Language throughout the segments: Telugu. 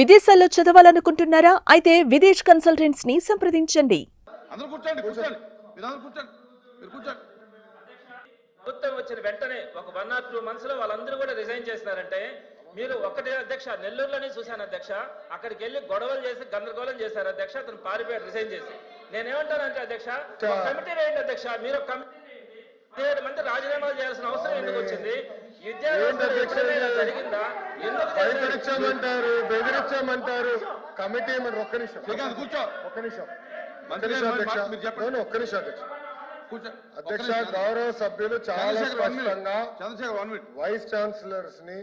విదేశాల్లో చదవాలనుకుంటున్నారా? అయితే విదేశ్ కన్సల్టెంట్స్ ని సంప్రదించండి. ప్రభుత్వం వచ్చిన వెంటనే ఒక 1 or 2 months లో వాళ్ళందరూ కూడా రిజైన్ చేస్తారంటే మీరు ఒకటే అధ్యక్ష, నెల్లూరులోనే చూశాను అధ్యక్ష, అక్కడికి వెళ్ళి గొడవలు చేసి గందరగోళం చేశారు అధ్యక్ష. అతను పారిపోయాడు రిజైన్ చేసి. నేనేమంటానంటే అధ్యక్ష, కమిటీ వేయండి అధ్యక్ష. మీరు 17 మంది రాజీనామాలు చేయాల్సిన అవసరం ఎందుకు వచ్చింది? జరిగిందా? ఎందుకు బెదిరించామంటారు కమిటీ? ఒక్క నిమిషం అధ్యక్ష, గౌరవ సభ్యులు చాలా స్పష్టంగా వైస్ ఛాన్సలర్స్ ని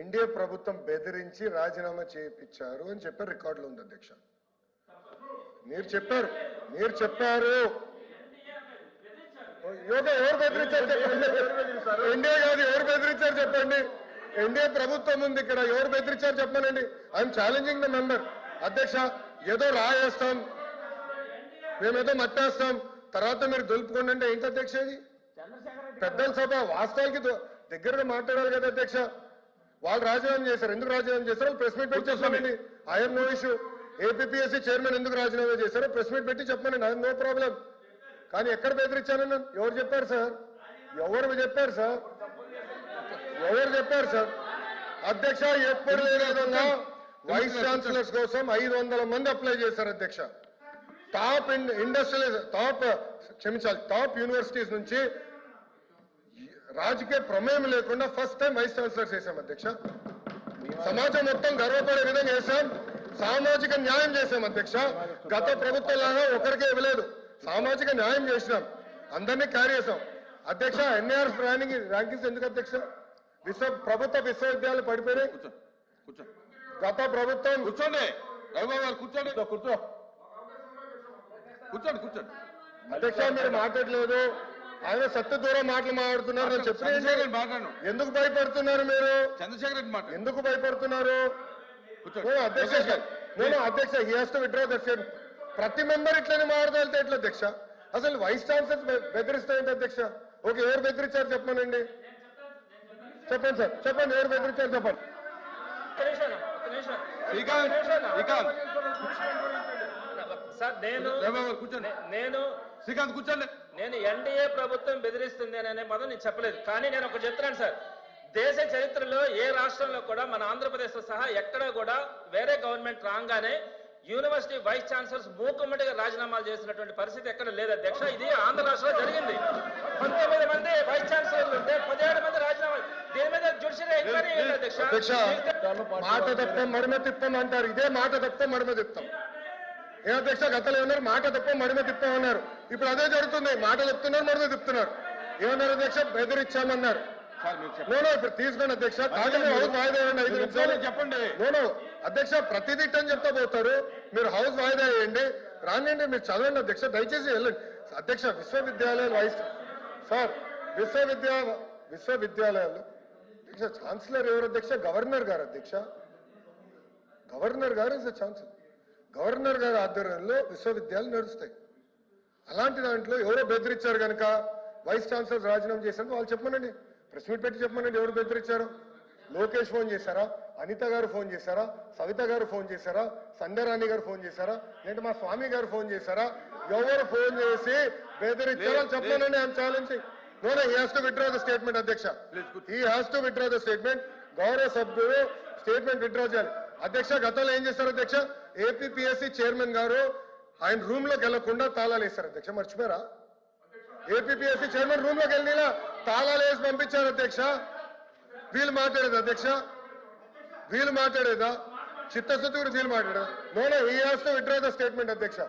ఎన్డీఏ ప్రభుత్వం బెదిరించి రాజీనామా చేయించారు అని చెప్పారు. రికార్డులో ఉంది అధ్యక్ష. మీరు చెప్పారు ఎవరు బెదిరించారు చెప్పండి. ఎన్డీఏ కాదు, ఎవరు బెదిరించారు చెప్పండి. ఎన్డీఏ ప్రభుత్వం ఉంది ఇక్కడ, ఎవరు బెదిరించారు చెప్పానండి. I'm challenging the member. అధ్యక్ష, ఏదో రాయేస్తాం, మేమేదో మట్టేస్తాం, తర్వాత మీరు దులుపుకోండి అంటే ఏంటి అధ్యక్ష? ఇది పెద్దల సభ, వాస్తవానికి దగ్గరగా మాట్లాడాలి కదా అధ్యక్ష. వాళ్ళు రాజీనామా చేశారు. ఎందుకు రాజీనామా చేశారో ప్రెస్ మీట్ పెట్టి చెప్పానండి. I'm no issue. APPSC chairman ఎందుకు రాజీనామా చేశారో ప్రెస్ మీట్ పెట్టి చెప్పానండి. I'm no problem. కానీ ఎక్కడ బెదిరించానని ఎవరు చెప్పారు సార్? ఎవరు చెప్పారు సార్? అధ్యక్ష, ఎప్పుడు లేని విధంగా వైస్ ఛాన్సలర్స్ కోసం 500 మంది అప్లై చేశారు అధ్యక్ష. టాప్ యూనివర్సిటీస్ నుంచి రాజకీయ ప్రమేయం లేకుండా ఫస్ట్ టైం వైస్ ఛాన్సలర్స్ చేశాం అధ్యక్ష. సమాజం మొత్తం గర్వపడే విధంగా చేశాం. సామాజిక న్యాయం చేశాం అధ్యక్ష. గత ప్రభుత్వంలాగా ఒకరికే ఇవ్వలేదు, సామాజిక న్యాయం చేసినాం, అందరినీ క్యారీ చేశాం అధ్యక్ష. ఎన్ఏఆర్ ర్యాంకింగ్స్ ఎందుకు అధ్యక్ష? ప్రభుత్వ విశ్వవిద్యాలయాలు పడిపోయినాయి. గత ప్రభుత్వం కూర్చోండి అధ్యక్ష, మీరు మాట్లాడలేదు. ఆయన సత్య దూరం మాటలు మాట్లాడుతున్నారు. చెప్పిన ఎందుకు భయపడుతున్నారు మీరు? ఎందుకు భయపడుతున్నారు అధ్యక్ష? అధ్యక్ష, he has to withdraw the statement. ప్రతి మెంబర్ ఇట్లనే మాట్లాడితే ఎట్లా అధ్యక్ష? అసలు వైస్ ఛాన్సలర్ బెదిరిస్తాయంటే అధ్యక్ష? ఓకే, ఎవరు బెదిరించారు చెప్పండి. చెప్పండి సార్, చెప్పండి, ఎవరు బెదిరించారు చెప్పండి. నేను ఎన్డీఏ ప్రభుత్వం బెదిరిస్తుంది అనే పదం నేను చెప్పలేదు. కానీ నేను ఒకటి చెప్తున్నాను సార్, దేశ చరిత్రలో ఏ రాష్ట్రంలో కూడా మన ఆంధ్రప్రదేశ్ తో సహా ఎక్కడ కూడా వేరే గవర్నమెంట్ రాగానే యూనివర్సిటీ వైస్ ఛాన్సలర్స్ మూకుమ్మడిగా రాజీనామాలు చేసినటువంటి పరిస్థితి ఎక్కడ లేదు అధ్యక్ష. ఇది ఆంధ్ర రాష్ట్రంలో జరిగింది. 19 మంది వైస్ ఛాన్సలర్లు ఉంటే 17 మంది రాజీనామాలు. దీని మీద జ్యుడిషియల్ ఎంక్వైరీ అధ్యక్ష. మాట తప్ప మడిమ తిప్పం అంటారు. ఇదే మాట తప్ప మడిమ తిప్పాం. ఏ అధ్యక్ష? గతంలో ఏమన్నారు? మాట తప్ప మడిమ తిప్పాం అన్నారు. ఇప్పుడు అదే జరుగుతుంది. మాట చెప్తున్నారు, మడిమ తిప్పుతున్నారు. ఏమన్నారు అధ్యక్ష? బెదిరించామన్నారు. ఇప్పుడు తీసుకోండి అధ్యక్ష. హౌస్ వాయిదా వేయండి, 5 నిమిషాలు చెప్పండి. అధ్యక్ష, ప్రతిదీ అని చెప్తా పోతారు. మీరు హౌస్ వాయిదా వేయండి, రానండి, మీరు చదవండి అధ్యక్ష, దయచేసి వెళ్ళండి అధ్యక్ష. విశ్వవిద్యాలయాలు విశ్వవిద్యాలయాలు అధ్యక్ష ఛాన్సలర్ ఎవరు అధ్యక్ష? గవర్నర్ గారు అధ్యక్ష. గవర్నర్ గారు ఇస్ ద ఛాన్సలర్. గవర్నర్ గారి ఆధ్వర్యంలో విశ్వవిద్యాలయాలు నడుస్తాయి. అలాంటి దాంట్లో ఎవరో బెదిరించారు కనుక వైస్ ఛాన్సలర్ రాజీనామా చేశారు వాళ్ళు చెప్పమనండి, ప్రెస్ మీట్ పెట్టి చెప్పమనండి ఎవరు బెదిరించారు. లోకేష్ ఫోన్ చేశారా? అనిత గారు ఫోన్ చేశారా? సవిత గారు ఫోన్ చేశారా? సంధ్యారాణి గారు ఫోన్ చేశారా? లేదంటే మా స్వామి గారు ఫోన్ చేశారా? ఎవరు ఫోన్ చేసి బెదిరించారో చెప్పమనండి. I'm challenging. He has to withdraw the statement అధ్యక్ష. He has to withdraw the statement. గౌరవ సభ్యులు స్టేట్మెంట్ విత్డ్రా చేయాలి అధ్యక్ష. గతంలో ఏం చేశారు అధ్యక్ష? ఏపీపీఎస్సీ చైర్మన్ గారు ఆయన రూమ్ లోకి వెళ్లకుండా తాళాలు వేశారు అధ్యక్ష. మర్చిపోయారా? ఏపీపీఎస్సీ చైర్మన్ రూమ్ లోకి వెళ్ళినా తాళాలు వేసి పంపించారు అధ్యక్ష. వీళ్ళు మాట్లాడేది అధ్యక్ష? వీళ్ళు మాట్లాడేదా? చిత్తశుద్ధి కూడా వీళ్ళు మాట్లాడేదా? He has to withdraw the statement అధ్యక్ష.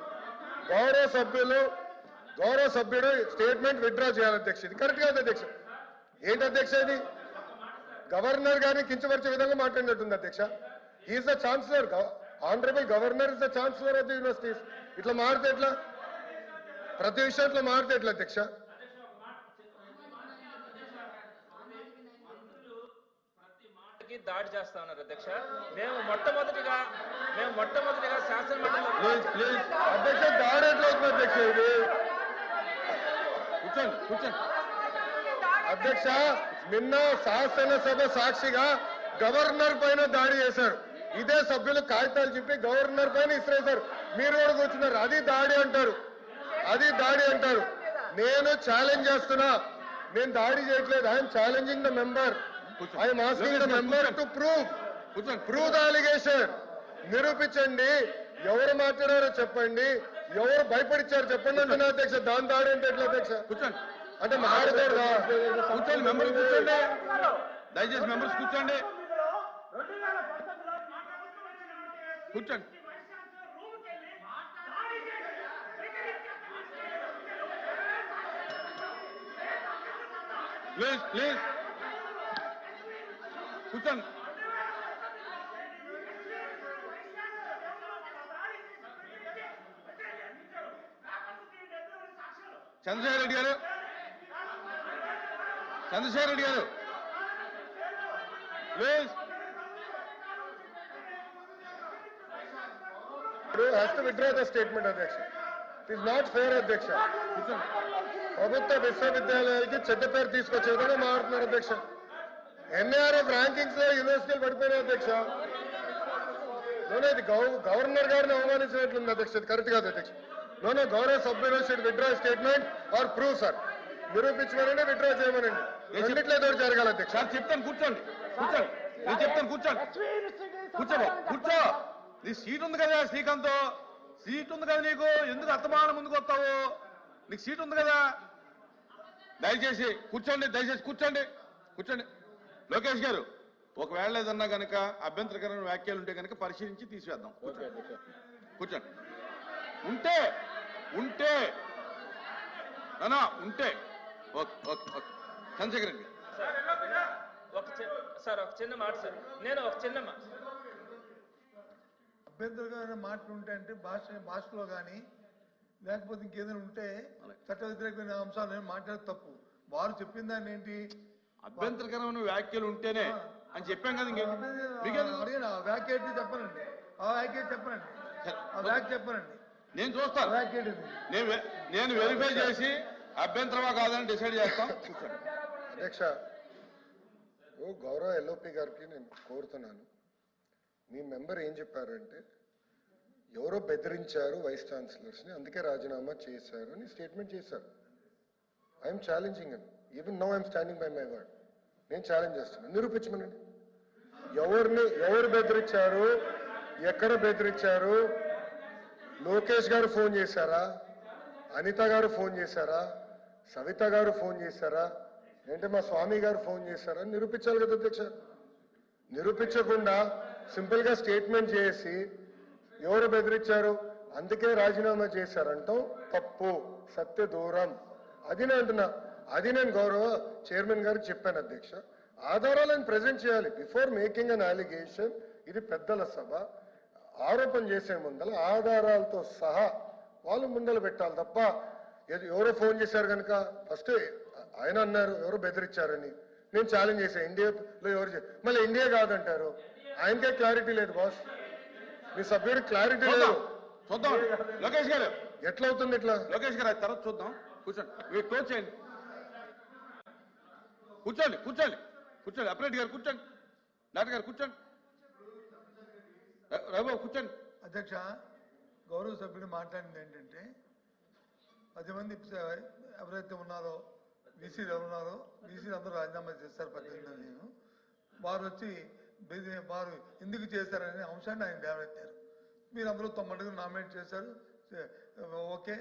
గౌరవ సభ్యుడు స్టేట్మెంట్ విత్డ్రా చేయాలి అధ్యక్ష. ఇది కరెక్ట్ కాదు అధ్యక్ష. ఏంటి అధ్యక్ష ఇది? గవర్నర్ గారిని కించపరిచే విధంగా మాట్లాడినట్టుంది అధ్యక్ష. He's the chancellor. Honourable governor is the chancellor of the universities. ఇట్లా మారితే ఎట్లా? ప్రతి విషయంలో మారితే ఎట్లా అధ్యక్ష? దాడి చేస్తా ఉన్నారు అధ్యక్ష. మేము మొట్టమొదటిగా శాసనమండలి అధ్యక్ష దాడి ఎట్లా అవుతుంది అధ్యక్ష? ఇది కూర్చోండి అధ్యక్ష. నిన్న శాసనసభ సాక్షిగా గవర్నర్ పైన దాడి చేశారు. ఇదే సభ్యులు కాగితాలు చెప్పి గవర్నర్ పైన ఇసిరేశారు. మీరు కూడా కూర్చున్నారు. అది దాడి అంటారు, అది దాడి అంటారు. నేను ఛాలెంజ్ చేస్తున్నా, నేను దాడి చేయట్లేదు. I'm challenging the member. I'm asking the member to prove the allegation. నిరూపించండి, ఎవరు మాట్లాడారో చెప్పండి, ఎవరు భయపడిచ్చారు చెప్పండి అంటున్నా అధ్యక్ష. దాని దాడి అంటే ఎట్లా అధ్యక్ష? కూర్చోండి, అంటే మాట్లాడదా? కూర్చోండి, మెంబర్స్ కూర్చోండి, దయచేసి మెంబర్స్ కూర్చోండి, కూర్చోండి. ప్లీజ్ ప్లీజ్ కూర్చోండి. చంద్రశేఖర్ రెడ్డి గారు, చంద్రశేఖర్ రెడ్డి గారు please. Has to withdraw the statement అధ్యక్ష. ఇట్ ఈస్ నాట్ ఫేర్ అధ్యక్ష. ప్రభుత్వ విశ్వవిద్యాలయాలకి చెడ్డ పేరు తీసుకొచ్చే విధంగా మారుతున్నారు అధ్యక్ష. ఎన్ఐఆర్ఎఫ్ ర్యాంకింగ్స్ లో యూనివర్సిటీలు పడిపోయినాయి అధ్యక్ష. ఇది గవర్నర్ గారిని అవమానించినట్లుంది అధ్యక్ష. ఇది కరెక్ట్ కాదు అధ్యక్ష. నో గౌరవ సభ్యులు should withdraw statement or prove sir. నిరూపించమనండి, విత్డ్రా చేయమనండి. రెండిట్లో ఏదో జరగాలి అధ్యక్ష. సార్ చెప్తాను, కూర్చోండి, కూర్చోండి, నేను చెప్తాను, కూర్చోండి, కూర్చో, కూర్చో. నీ సీట్ ఉంది కదా శ్రీకాంత్, సీట్ ఉంది కదా నీకు, ఎందుకు అత్తమానం ముందుకు వస్తావు? నీకు సీట్ ఉంది కదా, దయచేసి కూర్చోండి, దయచేసి కూర్చోండి, కూర్చోండి. లోకేష్ గారు, ఒకవేళ ఏదన్నా కనుక అభ్యంతరకరమైన వ్యాఖ్యలు ఉంటే కనుక పరిశీలించి తీసివేద్దాం. కూర్చోండి. ఉంటే ఉంటే నానా ఉంటే okay okay okay. Chandrashekar Reddy sir ఒక చిన్న మాట సార్, నేను ఒక చిన్న అభ్యంతరకరమైన మాటలు ఉంటే అంటే భాషలో కానీ లేకపోతే ఇంకేదైనా ఉంటే చట్ట వ్యతిరేకమైన అంశాలు మాట్లాడే తప్పు. వారు చెప్పిన దాన్ని ఏంటి, అభ్యంతరకరమైన వ్యాఖ్యలు ఉంటేనే అని చెప్పాం కదా. అడిగిన ఆ వ్యాఖ్య ఏంటి చెప్పనండి, ఆ వ్యాఖ్య చెప్పనండి, ఆ వ్యాఖ్య చెప్పనండి. నేను చూస్తాను, వ్యాఖ్య ఏంటి? నేను వెరిఫై చేసి అభ్యంతరమా కాదని డిసైడ్ చేస్తాం. అధ్యక్ష, గౌరవ ఎల్ఓపి గారికి నేను కోరుతున్నాను, మీ మెంబర్ ఏం చెప్పారంటే ఎవరో బెదిరించారు వైస్ ఛాన్సలర్స్ ని, అందుకే రాజీనామా చేశారు అని స్టేట్మెంట్ చేశారు. ఐఎమ్ ఛాలెంజింగ్ అని. Even now I'm standing by my word. నేను ఛాలెంజ్ చేస్తున్నాను, నిరూపించమనండి. ఎవరు బెదిరించారు, ఎక్కడ బెదిరించారు? లోకేష్ గారు ఫోన్ చేశారా? అనిత గారు ఫోన్ చేశారా? సవిత గారు ఫోన్ చేశారా? ఏంటంటే మా స్వామి గారు ఫోన్ చేశారా? నిరూపించాలి కదా అధ్యక్ష. నిరూపించకుండా సింపుల్ గా స్టేట్మెంట్ చేసి ఎవరు బెదిరించారు అందుకే రాజీనామా చేశారంటాం తప్పు, సత్య దూరం. అది నేను అంటున్నా. అది నేను గౌరవ చైర్మన్ గారికి చెప్పాను అధ్యక్ష. ఆధారాలను ప్రజెంట్ చేయాలి బిఫోర్ మేకింగ్ అన్ అలిగేషన్. ఇది పెద్దల సభ. ఆరోపణ చేసే ముందల ఆధారాలతో సహా వాళ్ళు ముందల పెట్టాలి తప్ప ఎవరో ఫోన్ చేశారు కనుక ఫస్ట్ ఆయన అన్నారు ఎవరో బెదిరించారని. నేను ఛాలెంజ్ చేశాను ఇండియాలో ఎవరు, మళ్ళీ ఇండియా కాదంటారు. ఆయనకే క్లారిటీ లేదు బాస్, మీ సభ్యుడికి క్లారిటీ లేదు. చూద్దాం లోకేష్ గారు ఎట్లా అవుతుంది ఇట్లా. లోకేష్ గారు తర్వాత చూద్దాం. కూర్చోండి, క్లోజ్ చేయండి. కూర్చోండి కూర్చోండి కూర్చోండి. అప్రెడ్ గారు కూర్చోండి, డాక్టర్ గారు కూర్చోండి, రఘుబాబు కూర్చోండి. అధ్యక్ష, గౌరవ సభ్యుడు మాట్లాడింది ఏంటంటే 10 మంది ఎవరైతే ఉన్నారో బీసీలు ఎవరున్నారో బీసీలు అందరూ రాజీనామా చేస్తారు 18 నేను వారు వచ్చి వారు ఎందుకు చేశారనే అంశాన్ని ఆయన లేవనెత్తారు. మీరు అందరూ 9 నామినేట్ చేశారు, okay,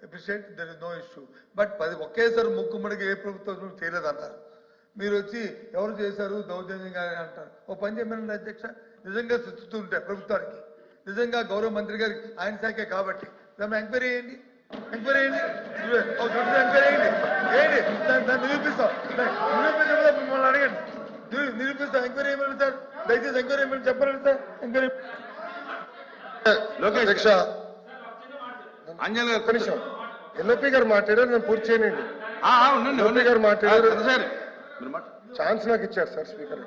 appreciate, there is no issue. But ఒకేసారి ముక్కుమ్మడికి ఏ ప్రభుత్వం చేయలేదన్నారు. మీరు వచ్చి ఎవరు చేశారు దౌర్జన్యంగా అంటారు. ఓ పని చేయమనండి అధ్యక్ష, నిజంగా ఉంటే ప్రభుత్వానికి నిజంగా గౌరవ మంత్రి గారికి ఆయన శాఖే కాబట్టి దాన్ని ఎంక్వైరీ చేయండి, ఎంక్వైరీ చేయండి, ఎంక్వైరీ చేయండి, దాన్ని నిరూపిస్తాం. నిరూపించకపోతే మిమ్మల్ని అడగండి, నిరూపిస్తాం. ఎంక్వైరీ చేయమని సార్, దయచేసి ఎంక్వైరీ చేయమని చెప్పండి సార్. ఎంక్వైరీ అధ్యక్ష అంజన్ గారు నిమిషం. ఎల్ఓపి గారు మాట్లాడారు, నేను పూర్తి చేయనండి. ఉండండి. ఎల్ఓపి గారు మాట్లాడారు, సార్ ఛాన్స్ నాకు ఇచ్చారు సార్. స్పీకర్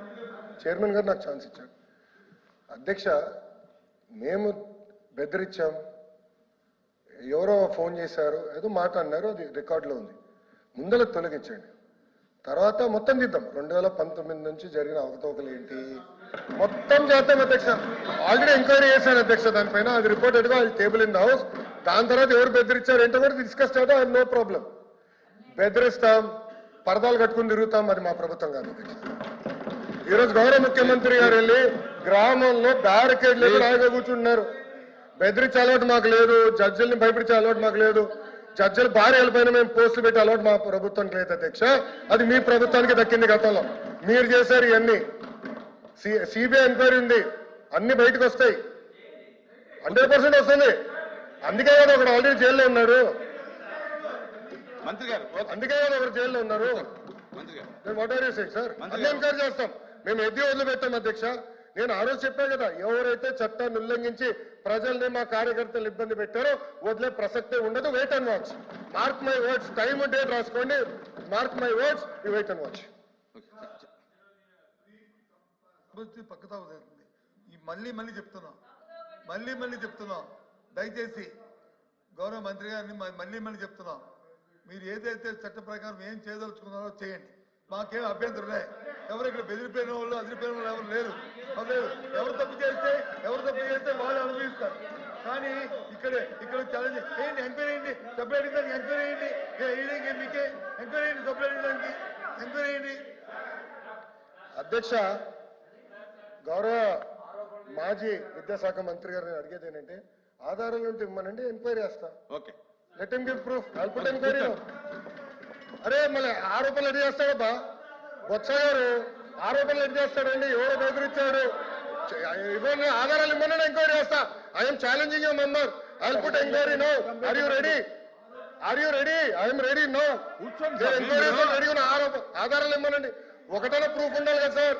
చైర్మన్ గారు నాకు ఛాన్స్ ఇచ్చారు. అధ్యక్ష, మేము బెదిరించాం, ఎవరో ఫోన్ చేశారు, ఏదో మాట అన్నారు, అది రికార్డులో ఉంది. ముందల తొలగించండి. తర్వాత మొత్తం తీద్దాం 2019 నుంచి జరిగిన అవకతవకలు ఏంటి మొత్తం చేద్దాం అధ్యక్ష. ఆల్రెడీ ఎంక్వైరీ చేశాను అధ్యక్ష దానిపైన. అది రిపోర్టెడ్ గా టేబుల్ ఇన్ ద హౌస్. దాని తర్వాత ఎవరు బెదిరించారు ఏంటో కూడా డిస్కస్ చేద్దాం. No problem. బెదిరిస్తాం, పరదాలు కట్టుకుని తిరుగుతాం, అది మా ప్రభుత్వం కాదు అధ్యక్ష. ఈరోజు గౌరవ ముఖ్యమంత్రి గారు వెళ్ళి గ్రామంలో బ్యారికేడ్ లేదు రాయిగా కూర్చుంటున్నారు. బెదిరించే అలవాటు మాకు లేదు, జడ్జిల్ని భయపడిచే అలవాటు మాకు లేదు, జడ్జిల భార్యల పైన మేము పోస్టులు పెట్టే అలవాటు మా ప్రభుత్వానికి లేదు అధ్యక్ష. అది మీ ప్రభుత్వానికి దక్కింది గతంలో. మీరు చేశారు ఇవన్నీ. సిబిఐ ఎంక్వైరీ ఉంది, అన్ని బయటకు వస్తాయి, 100% వస్తుంది. అందుకే కదా ఒకడు ఆల్రెడీ జైల్లో ఉన్నాడు, మంత్రి గారు అందుకే కదా ఒకరు జైల్లో ఉన్నారు. మంత్రి గారు మేము what are you saying sir? అన్ని ఎంక్వైరీ చేస్తాం. మేము ఎద్ది వదిలిపెట్టాం అధ్యక్ష. నేను ఆ రోజు చెప్పాను కదా, ఎవరైతే చట్టాన్ని ఉల్లంఘించి ప్రజల్ని మా కార్యకర్తలు ఇబ్బంది పెట్టారో వదిలే ప్రసక్తే ఉండదు. Wait and watch. Mark my words. Time date రాసుకోండి. Mark my words. You wait and watch. పక్కతా అవుతుంది. ఈ మళ్ళీ చెప్తున్నాం, దయచేసి గౌరవ మంత్రి గారిని మళ్ళీ చెప్తున్నాం, మీరు ఏదైతే చట్ట ప్రకారం ఏం చేయదలుచుకున్నారో చేయండి. మాకేం అభ్యంతరం లేదు. ఎవరు ఇక్కడ బెదిరిపోయిన వాళ్ళు అదిరిపోయిన వాళ్ళు ఎవరు లేరు. ఎవరు తప్పు చేస్తే వాళ్ళు అనుభవిస్తారు. కానీ ఇక్కడ ఛాలెంజ్ ఏంటి? ఎంక్వైరీ అయ్యింది, సపరేట్ దానికి ఎంక్వైరీ అయ్యింది. మీకే ఎంక్వైరీ అయ్యింది, సపరేట్ దానికి ఎంక్వైరీ అయ్యింది. అధ్యక్ష, గౌరవ మాజీ విద్యాశాఖ మంత్రి గారిని అడిగేది ఏంటంటే, ఆధారాలు ఉంటే ఇమ్మనండి, ఎంక్వైరీ చేస్తా. Okay, let him give proof. I put enquiry. అరే మళ్ళీ ఆరోపణలు ఎన్ని చేస్తాడబ్బా బొత్స గారు? ఆరోపణలు ఎన్ని చేస్తాడండి? ఎవరో బెదిరించాడు? ఇవ్వండి, ఆధారాలు ఇవ్వమని ఎంక్వైరీ చేస్తా. I'm challenging you member. I put enquiry no. Are you ready? I'm ready no. Enquiry ready ఉన్న ఆధారాలు ఇవ్వమనండి. ఒకటైనా ప్రూఫ్ ఉండాలి కదా సార్.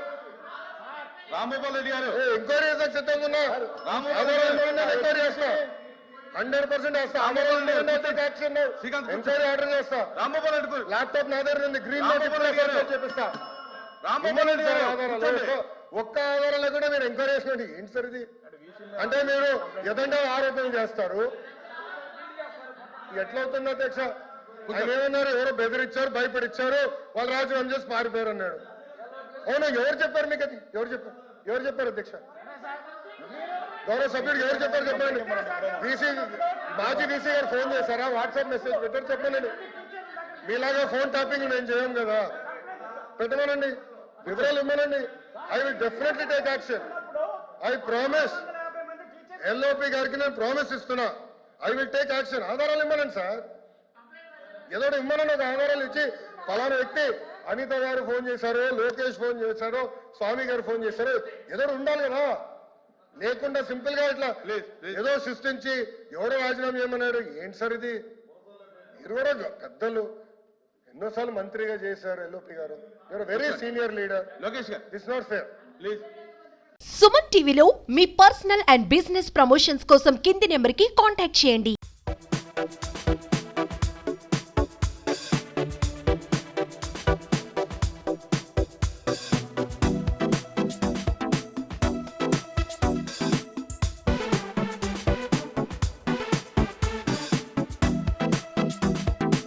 రాంగోపాల్ రెడ్డి గారు ఎంక్వైరీ చేసాక సిద్ధంగా ఉన్నా. ఎంక్వైరీ చేస్తా, 100% వేస్తా. ఎంక్వైరీ ఆర్డర్ చేస్తా. రాంగోపాల్ రెడ్డి గారు ల్యాప్టాప్ నా దగ్గర ఉంది, గ్రీన్ చేపిస్తా. రాంగోపాల్ రెడ్డి గారు ఆధారాలు ఒక్క ఆధారాలు కూడా మీరు ఎంక్వైరీ చేసినట్టు ఏంటి సార్ ఇది? అంటే మీరు ఎదంటే ఆరోపణలు చేస్తారు. ఎట్లా అవుతుంది అధ్యక్ష? ఆయన ఏమన్నారు? ఎవరో బెదిరించారు, భయపడిచ్చారు, వాళ్ళు రాజీనామా చేసి పారిపోయారు అన్నాడు. అవును, ఎవరు చెప్పారు మీకు అది? ఎవరు చెప్పారు అధ్యక్ష? గౌరవ సభ్యుడు ఎవరు చెప్పారు చెప్పండి. మాజీ డీసీ గారు ఫోన్ చేశారా? వాట్సాప్ మెసేజ్ పెట్టారు చెప్పండి. మీలాగా ఫోన్ ట్యాపింగ్ మేము చేయం కదా. పెట్టమనండి, వివరాలు ఇవ్వనండి. I will definitely take action. I promise. LOP గారికి నేను ప్రామిస్ ఇస్తున్నా. ఐ విల్ టేక్ యాక్షన్. ఆధారాలు ఇవ్వనండి సార్. ఏదో ఇవ్వనండి, ఒక ఆధారాలు ఇచ్చి ఫలానా వ్యక్తి అనిత గారు ఫోన్ చేశారు, లోకేష్ ఫోన్ చేశారు, స్వామి గారు ఫోన్ చేశారు, ఏదో ఉండాలి కదా. లేకుండా సింపుల్ గా ఇట్లా ఏదో సృష్టించి ఎవడో రాజీనామా చేయమన్నాడు ఏంటి సార్ ఇది? మీరు కూడా పెద్దలు, ఎన్నోసార్లు మంత్రిగా చేశారు ఎల్ఓపి గారు. You're very senior leader. Lokesh garu this not fair. Please. Suman టీవీలో మీ పర్సనల్ అండ్ బిజినెస్ ప్రమోషన్స్ కోసం కింది నెంబర్కి కాంటాక్ట్ చేయండి.